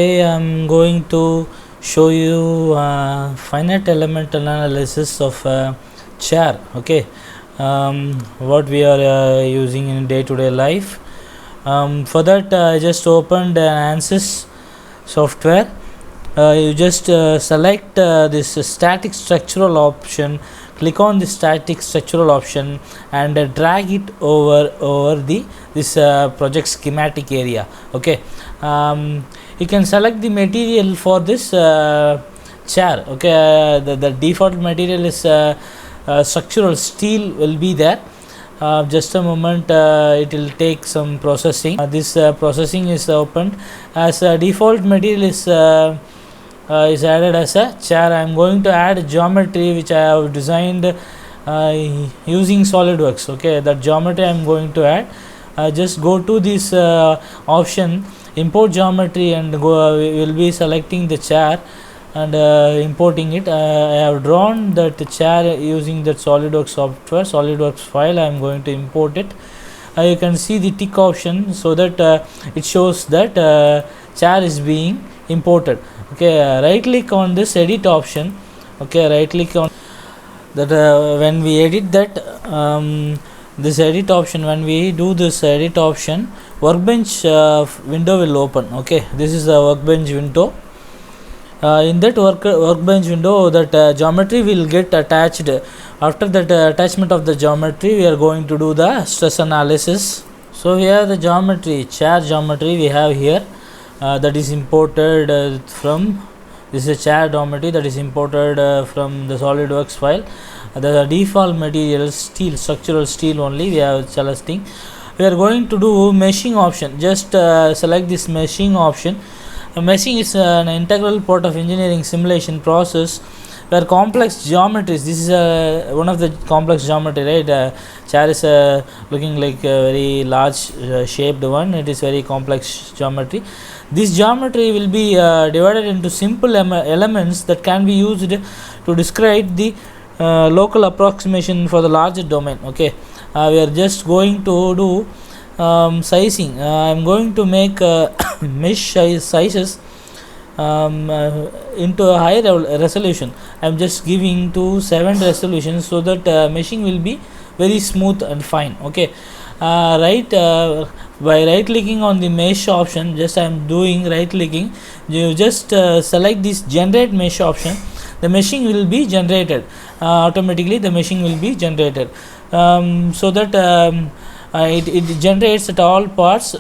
Today I'm going to show you finite element analysis of chair. Okay, what we are using in day-to-day life. For that, I just opened ANSYS software. You just select this static structural option, click on the static structural option and drag it over the this project schematic area. Okay, you can select the material for this chair. Okay, the default material is structural steel will be there. Just a moment, it will take some processing. This processing is opened as default material is added as a chair. I am going to add geometry which I have designed using SolidWorks. Okay, that geometry I am going to add. Just go to this option, import geometry, and we will be selecting the chair and importing it. I have drawn that chair using that SolidWorks software, SolidWorks file. I am going to import it. You can see the tick option, so that it shows that chair is being imported. Okay, right click on this edit option. Okay, right click on that. When we edit that, this edit option, when we do this edit option, workbench window will open. Okay, this is a workbench window. In that workbench window, that geometry will get attached. After that attachment of the geometry, we are going to do the stress analysis. So here the geometry, chair geometry we have here. That is imported from this is a chair geometry that is imported from the SolidWorks file. The default material steel, structural steel only we are selecting. We are going to do meshing option. Just select this meshing option. Meshing is an integral part of engineering simulation process where complex geometries, this is one of the complex geometry, right? Chair is looking like a very large shaped one. It is very complex geometry. This geometry will be divided into simple elements that can be used to describe the local approximation for the larger domain. Okay, we are just going to do sizing. I am going to make mesh sizes into a high resolution. I am just giving to 7 resolution, so that meshing will be very smooth and fine. Okay, by right clicking on the mesh option, just I am doing right clicking. You just select this generate mesh option. The meshing will be generated automatically. The meshing will be generated, so that it generates at all parts.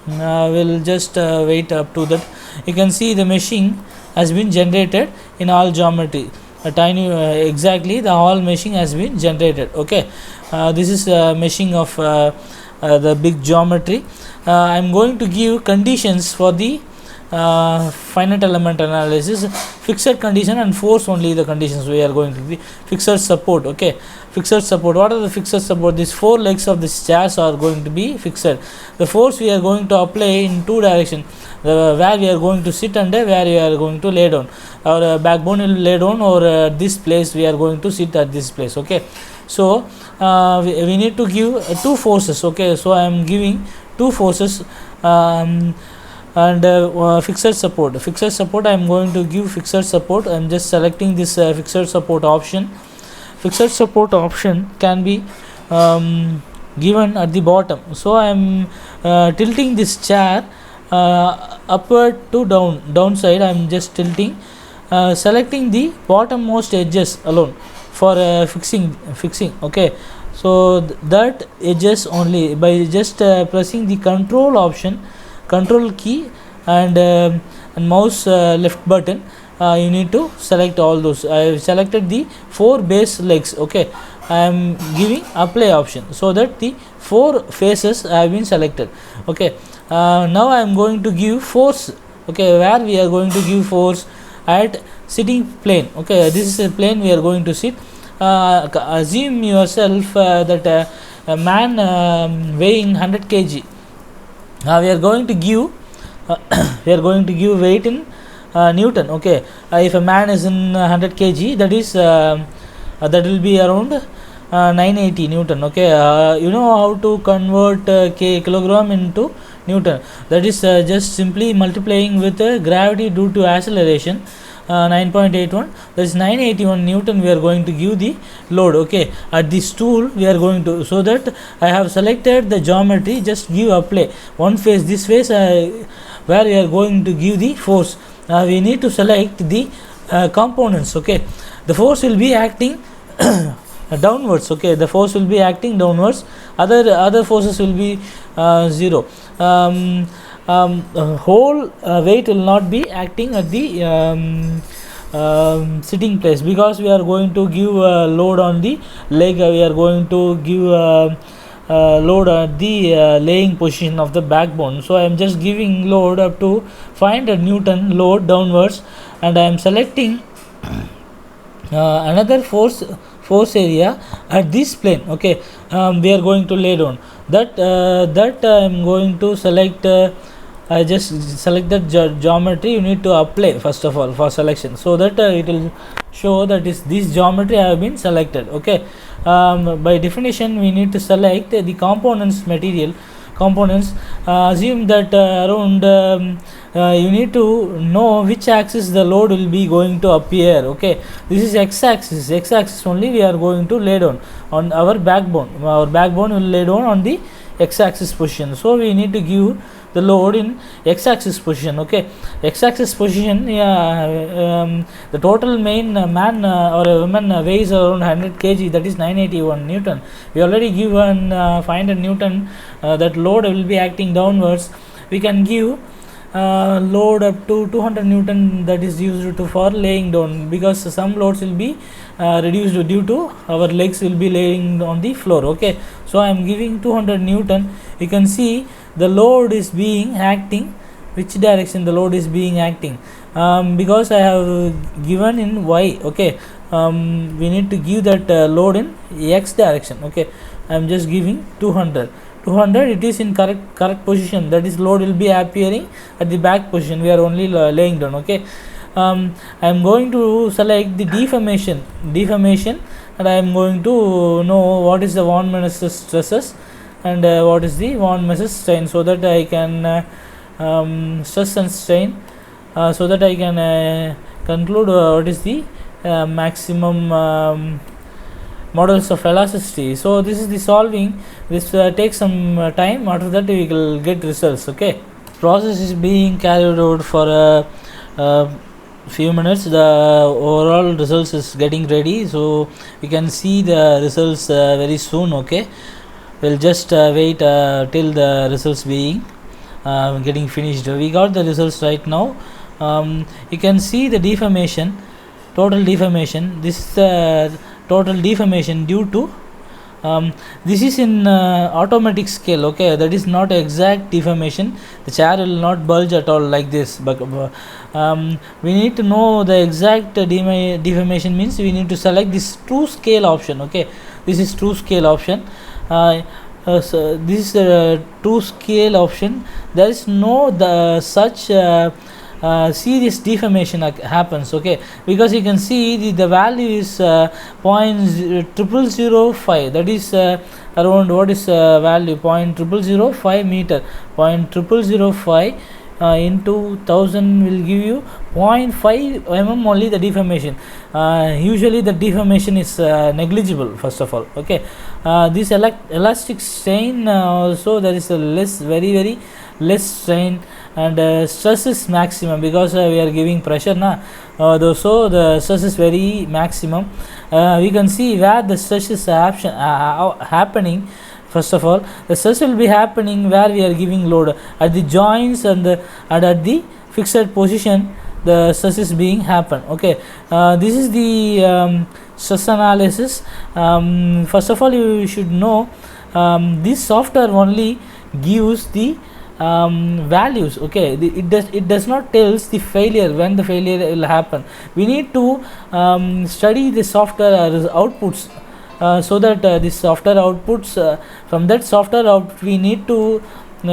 We'll just wait up to that. You can see the meshing has been generated in all geometry. A tiny exactly the all meshing has been generated. Okay, this is meshing of the big geometry. I am going to give conditions for the finite element analysis. Fixed condition and force only the conditions we are going to be. Fixed support. Okay, fixed support. What are the fixed support? These 4 legs of this chairs are going to be fixed. The force we are going to apply in 2 directions, where we are going to sit and where we are going to lay down. Our backbone will lay down, or this place we are going to sit at this place. Okay, so we need to give 2 forces. Okay, so I am giving 2 forces. And fixed support. I am going to give fixed support. I am just selecting this fixed support option. Fixed support option can be given at the bottom. So I am tilting this chair upward to downside. I am just tilting, selecting the bottommost edges alone for fixing. Okay, so that edges only, by just pressing the control option, control key, and mouse left button, you need to select all those. I have selected the 4 base legs. Okay, I am giving apply option, so that the 4 faces have been selected. Okay, now I am going to give force. Okay, where we are going to give force at sitting plane. Okay, this is a plane we are going to sit. Assume yourself that a man weighing 100 kg. We are going to give weight in Newton. Okay, if a man is in 100 kg, that is that will be around 980 Newton. Okay, you know how to convert kilogram into Newton. That is just simply multiplying with gravity due to acceleration, 9.81, that is 981 Newton we are going to give the load. Okay, at this tool we are going to, so that I have selected the geometry, just give apply one phase, this phase where we are going to give the force. We need to select the components. Okay, the force will be acting downwards. Okay, the force will be acting downwards, other forces will be 0. Whole weight will not be acting at the sitting place, because we are going to give load on the leg, we are going to give load at the laying position of the backbone. So I am just giving load up to 500 Newton load downwards, and I am selecting another force area at this plane. Okay, we are going to lay down that I am going to select. I just select that geometry. You need to apply first of all for selection, so that it will show that is this geometry I have been selected. Okay, by definition we need to select the components, material components. Assume that around you need to know which axis the load will be going to appear. Okay, this is x-axis only we are going to lay down on our backbone. Our backbone will lay down on the x-axis position, so we need to give the load in x-axis position. Okay, x-axis position, the total main man or a woman weighs around 100 kg, that is 981 Newton. We already given 500 Newton, that load will be acting downwards. We can give load up to 200 Newton, that is used to for laying down, because some loads will be reduced due to our legs will be laying on the floor. Okay, so I am giving 200 Newton. You can see the load is being acting, which direction the load is being acting, because I have given in y. Okay, we need to give that load in x direction. Okay, I am just giving 200, it is in correct position, that is load will be appearing at the back position, we are only laying down. Okay, I am going to select the deformation, and I am going to know what is the von Mises stresses and what is the von Mises strain, so that I can stress and strain, so that I can conclude what is the maximum models of elasticity. So this is the solving. This takes some time. After that we will get results. Okay, process is being carried out for a few minutes. The overall results is getting ready, so we can see the results very soon. Okay, we'll just wait till the results being getting finished. We got the results right now. You can see the deformation, total deformation. This is the total deformation due to this is in automatic scale. Okay, that is not exact deformation. The chair will not bulge at all like this, but we need to know the exact deformation, means we need to select this true scale option. Okay, this is true scale option. So this is the true scale option. There is no such serious deformation happens. Okay, because you can see the value is 0.0005, that is around what is value 0.0005 meter. 0.0005 into 1000 will give you 0.5 mm only the deformation. Usually the deformation is negligible first of all. Okay, this elastic strain also there is a very less strain, and stress is maximum, because we are giving pressure so the stress is very maximum. We can see where the stress is happening. First of all, the stress will be happening where we are giving load at the joints and at the fixed position. The stress is being happen. Okay, this is the stress analysis. First of all, you should know this software only gives the values. Okay, it does not tells the failure, when the failure will happen. We need to study the software outputs, so that this software outputs, from that software output we need to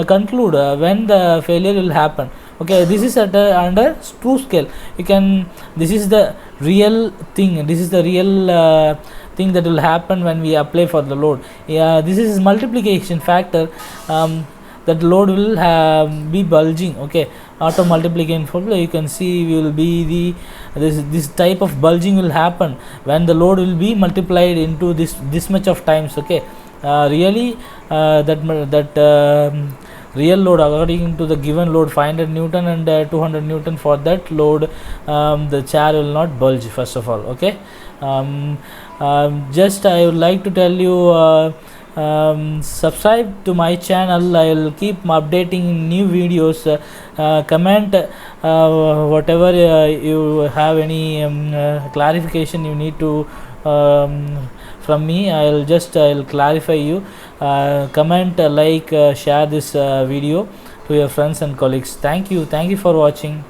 conclude when the failure will happen. Okay, this is at under true scale. You can, this is the real thing, this is the real thing that will happen when we apply for the load. This is multiplication factor. that load will be bulging. Okay, auto multiplication formula, you can see will be this type of bulging will happen when the load will be multiplied into this much of times. Okay, really that real load according to the given load 500 Newton and 200 Newton, for that load the chair will not bulge first of all. Okay, just I would like to tell you, subscribe to my channel. I will keep updating new videos. Comment whatever you have any clarification you need to from me. I'll clarify you. Comment, like, share this video to your friends and colleagues. Thank you for watching.